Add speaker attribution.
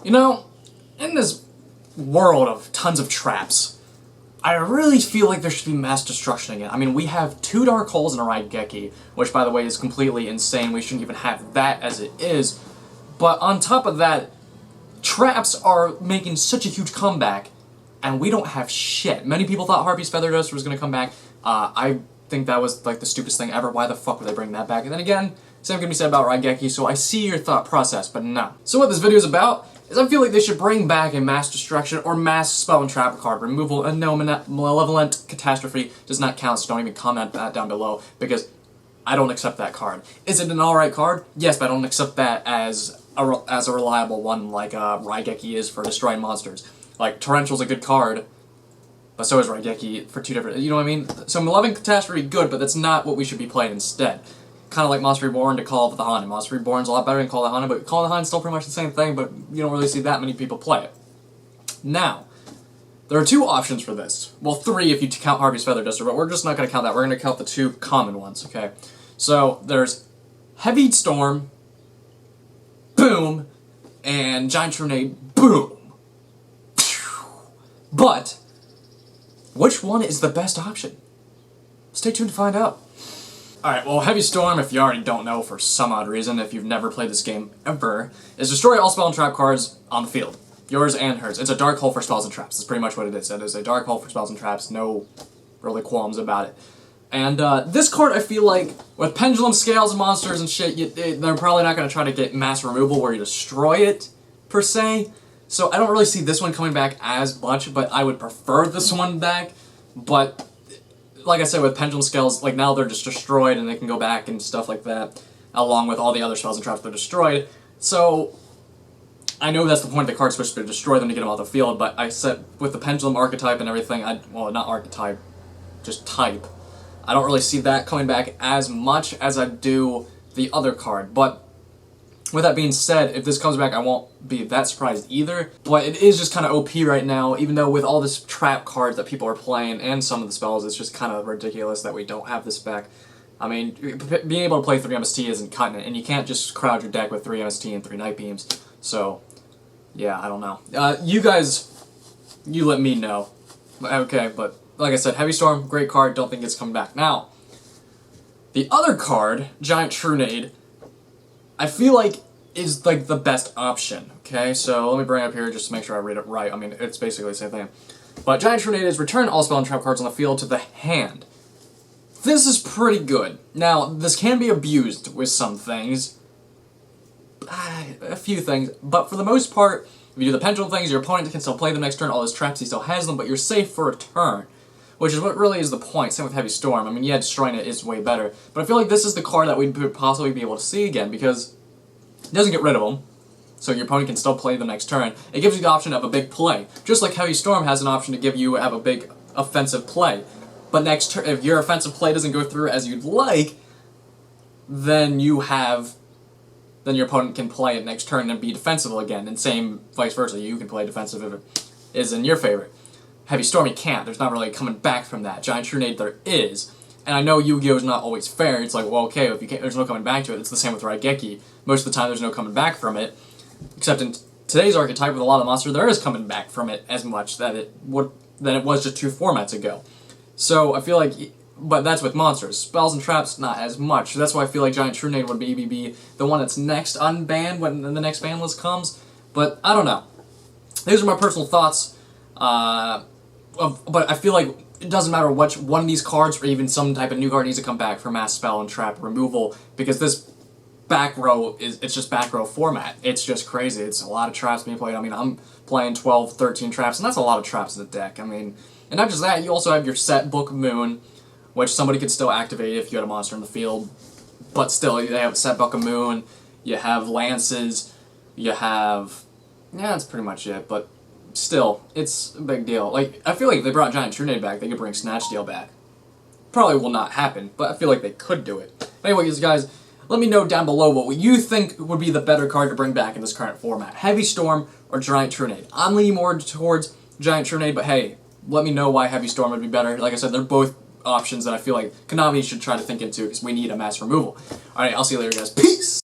Speaker 1: You know, in this world of tons of traps, I really feel like there should be mass destruction again. I mean, we have 2 dark holes and a Raigeki, which, by the way, is completely insane. We shouldn't even have that as it is. But on top of that, traps are making such a huge comeback, and we don't have shit. Many people thought Harpy's Feather Duster was going to come back. I think that was, like, the stupidest thing ever. Why the fuck would they bring that back? And then again, same can be said about Raigeki, so I see your thought process, but no. So what this video is about is I feel like they should bring back a mass destruction or mass spell and trap card removal. A no malevolent catastrophe does not count, so don't even comment that down below, because I don't accept that card. Is it an alright card? Yes, but I don't accept that as a reliable one like Raigeki is for destroying monsters. Like, Torrential's a good card, but so is Raigeki for 2 different, you know what I mean? So Malevolent Catastrophe, good, but that's not what we should be playing instead. Kind of like Monster Reborn to Call of the Haunted. Monster Reborn's a lot better than Call of the Haunted, but Call of the Haunted's still pretty much the same thing, but you don't really see that many people play it. Now, there are 2 options for this. Well, 3 if you count Harpy's Feather Duster, but we're just not going to count that. We're going to count the 2 common ones, okay? So, there's Heavy Storm, boom, and Giant Trunade, boom. But, which one is the best option? Stay tuned to find out. Alright, well, Heavy Storm, if you already don't know for some odd reason, if you've never played this game ever, is destroy all spell and trap cards on the field. Yours and hers. It's a dark hole for spells and traps. That's pretty much what it is. It is a dark hole for spells and traps. No really qualms about it. And this card, I feel like, with Pendulum Scales and monsters and shit, they're probably not going to try to get mass removal where you destroy it, per se. So I don't really see this one coming back as much, but I would prefer this one back. But like I said, with Pendulum Scales, like, now they're just destroyed and they can go back and stuff like that, along with all the other spells and traps that are destroyed. So, I know that's the point of the card switch, to destroy them to get them off the field, but I said, with the Pendulum archetype and everything, well, not archetype, just type, I don't really see that coming back as much as I do the other card. But with that being said, if this comes back, I won't be that surprised either. But it is just kind of OP right now, even though with all this trap cards that people are playing and some of the spells, it's just kind of ridiculous that we don't have this back. I mean, being able to play 3 MST isn't cutting it, and you can't just crowd your deck with 3 MST and 3 Night Beams. So, yeah, I don't know. You guys, you let me know. Okay, but like I said, Heavy Storm, great card, don't think it's coming back. Now, the other card, Giant Trunade, I feel like is like the best option, okay? So let me bring it up here just to make sure I read it right. I mean, it's basically the same thing. But Giant Trunade is return all spell and trap cards on the field to the hand. This is pretty good. Now, this can be abused with some things. A few things. But for the most part, if you do the pendulum things, your opponent can still play them next turn. All his traps, he still has them, but you're safe for a turn. Which is what really is the point. Same with Heavy Storm. I mean, yeah, destroying it is way better. But I feel like this is the card that we'd possibly be able to see again, because it doesn't get rid of them, so your opponent can still play them next turn. It gives you the option of a big play. Just like Heavy Storm has an option to have a big offensive play. But next turn, if your offensive play doesn't go through as you'd like, then your opponent can play it next turn and be defensible again. And same vice versa. You can play defensive if it is in your favor. Heavy Storm, you can't. There's not really coming back from that. Giant Trunade, there is. And I know Yu-Gi-Oh! Is not always fair. It's like, well, okay, if you can't, there's no coming back to it. It's the same with Raigeki. Most of the time, there's no coming back from it. Except in today's archetype with a lot of monsters, there is coming back from it as much than it was just 2 formats ago. So I feel like, but that's with monsters. Spells and traps, not as much. So that's why I feel like Giant Trunade would maybe be the one that's next unbanned when the next ban list comes. But I don't know. These are my personal thoughts. But I feel like it doesn't matter which one of these cards or even some type of new card needs to come back for mass spell and trap removal, because this Backrow it's just Backrow format. It's just crazy. It's a lot of traps being played. I mean, I'm playing 12, 13 traps, and that's a lot of traps in the deck. I mean, and not just that, you also have your set Book of Moon, which somebody could still activate if you had a monster in the field. But still, they have set Book of Moon, you have Lances, you have... yeah, that's pretty much it, but still, it's a big deal. Like, I feel like if they brought Giant Trunade back, they could bring Snatch Steal back. Probably will not happen, but I feel like they could do it. But anyways, guys, let me know down below what you think would be the better card to bring back in this current format. Heavy Storm or Giant Trunade. I'm leaning more towards Giant Trunade, but hey, let me know why Heavy Storm would be better. Like I said, they're both options that I feel like Konami should try to think into, because we need a mass removal. Alright, I'll see you later, guys. Peace!